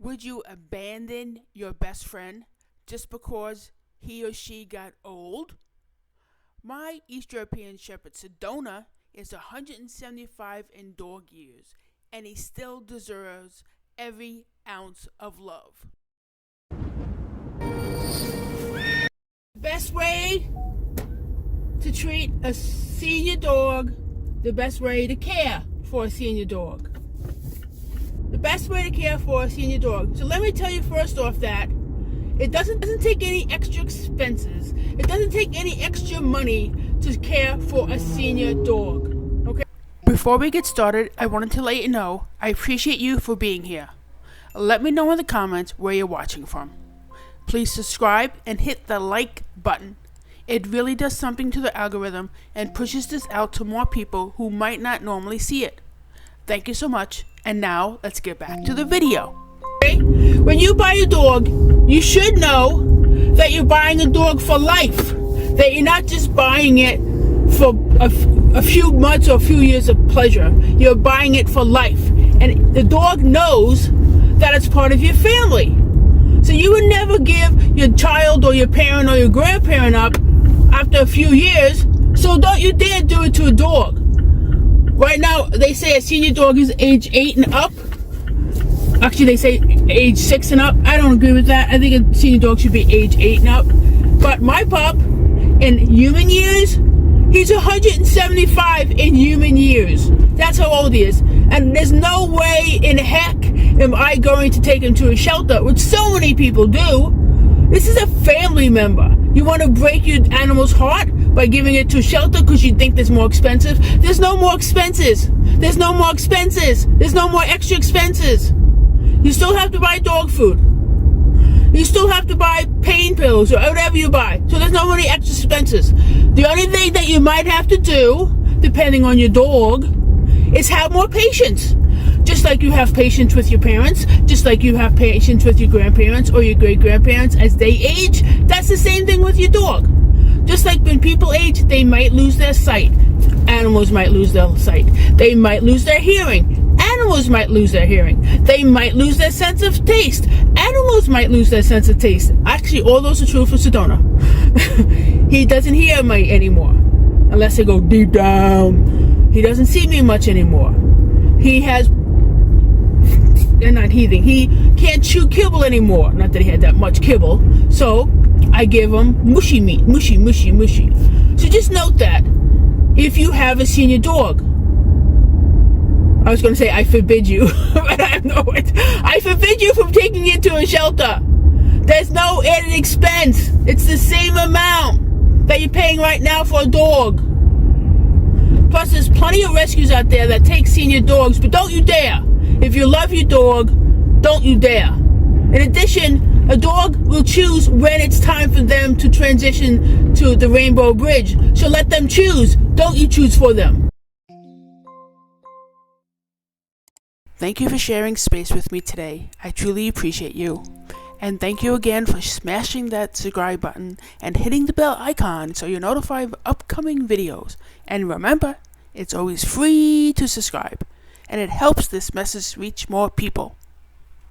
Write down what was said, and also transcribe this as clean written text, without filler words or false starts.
Would you abandon your best friend just because he or she got old? My East European Shepherd Sedona is 175 in dog years, and he still deserves every ounce of love. Best way to treat a senior dog, the best way to care for a senior dog. The best way to care for a senior dog. So let me tell you first off that it doesn't take any extra expenses. It doesn't take any extra money to care for a senior dog. Okay? Before we get started, I wanted to let you know I appreciate you for being here. Let me know in the comments where you're watching from. Please subscribe and hit the like button. It really does something to the algorithm and pushes this out to more people who might not normally see it. Thank you so much, and now let's get back to the video. Okay? When you buy a dog, you should know that you're buying a dog for life. That you're not just buying it for a few months or a few years of pleasure. You're buying it for life. And the dog knows that it's part of your family. So you would never give your child or your parent or your grandparent up after a few years. So don't you dare do it to a dog. Right now, they say a senior dog is age 8 and up. Actually, they say age 6 and up. I don't agree with that. I think a senior dog should be age 8 and up. But my pup, in human years, he's 175 in human years. That's how old he is. And there's no way in heck am I going to take him to a shelter, which so many people do. This is a family member. You want to break your animal's heart by giving it to a shelter because you think there's more expensive? There's no more expenses. There's no more expenses. There's no more extra expenses. You still have to buy dog food. You still have to buy pain pills or whatever you buy. So there's no more extra expenses. The only thing that you might have to do, depending on your dog, is have more patience. Just like you have patience with your parents, just like you have patience with your grandparents or your great-grandparents as they age, that's the same thing with your dog. Just like when people age, they might lose their sight. Animals might lose their sight. They might lose their hearing. Animals might lose their hearing. They might lose their sense of taste. Animals might lose their sense of taste. Actually, all those are true for Sedona. He doesn't hear me anymore, unless I go deep down. He doesn't see me much anymore. They're not heathing. He can't chew kibble anymore. Not that he had that much kibble. So I give him mushy meat. Mushy, mushy, mushy. So just note that if you have a senior dog, I was going to say I forbid you, but I have no way. I forbid you from taking it to a shelter. There's no added expense. It's the same amount that you're paying right now for a dog. Plus, there's plenty of rescues out there that take senior dogs, but don't you dare. If you love your dog, don't you dare. In addition, a dog will choose when it's time for them to transition to the Rainbow Bridge. So let them choose. Don't you choose for them. Thank you for sharing space with me today. I truly appreciate you. And thank you again for smashing that subscribe button and hitting the bell icon so you're notified of upcoming videos. And remember, it's always free to subscribe, and it helps this message reach more people.